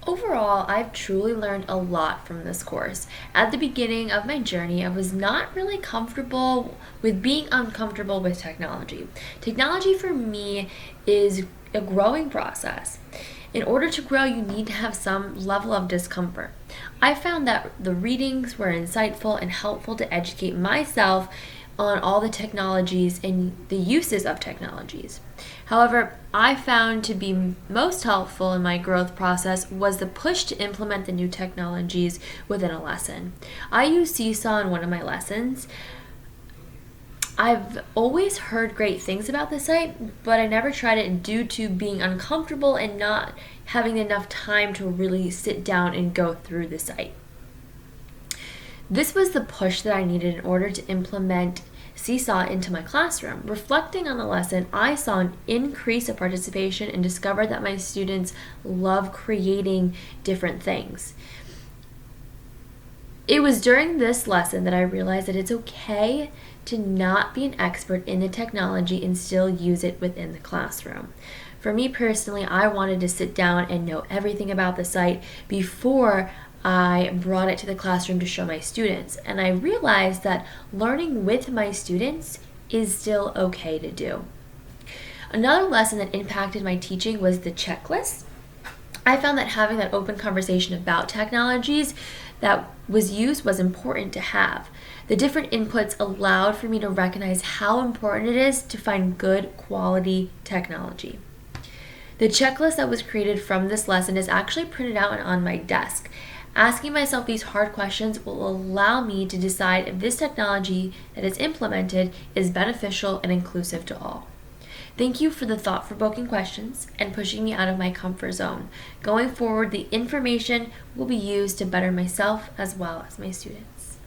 Overall, I've truly learned a lot from this course. At the beginning of my journey, I was not really comfortable with being uncomfortable with technology. Technology for me is a growing process. In order to grow, you need to have some level of discomfort. I found that the readings were insightful and helpful to educate myself on all the technologies and the uses of technologies. However, I found to be most helpful in my growth process was the push to implement the new technologies within a lesson. I use Seesaw in one of my lessons. I've always heard great things about the site, but I never tried it due to being uncomfortable and not having enough time to really sit down and go through the site. This was the push that I needed in order to implement Seesaw into my classroom. Reflecting on the lesson, I saw an increase of participation and discovered that my students love creating different things. It was during this lesson that I realized that it's okay to not be an expert in the technology and still use it within the classroom. For me personally, I wanted to sit down and know everything about the site before I brought it to the classroom to show my students. And I realized that learning with my students is still okay to do. Another lesson that impacted my teaching was the checklist. I found that having that open conversation about technologies that was used was important to have. The different inputs allowed for me to recognize how important it is to find good quality technology. The checklist that was created from this lesson is actually printed out and on my desk. Asking myself these hard questions will allow me to decide if this technology that is implemented is beneficial and inclusive to all. Thank you for the thought-provoking questions and pushing me out of my comfort zone. Going forward, the information will be used to better myself as well as my students.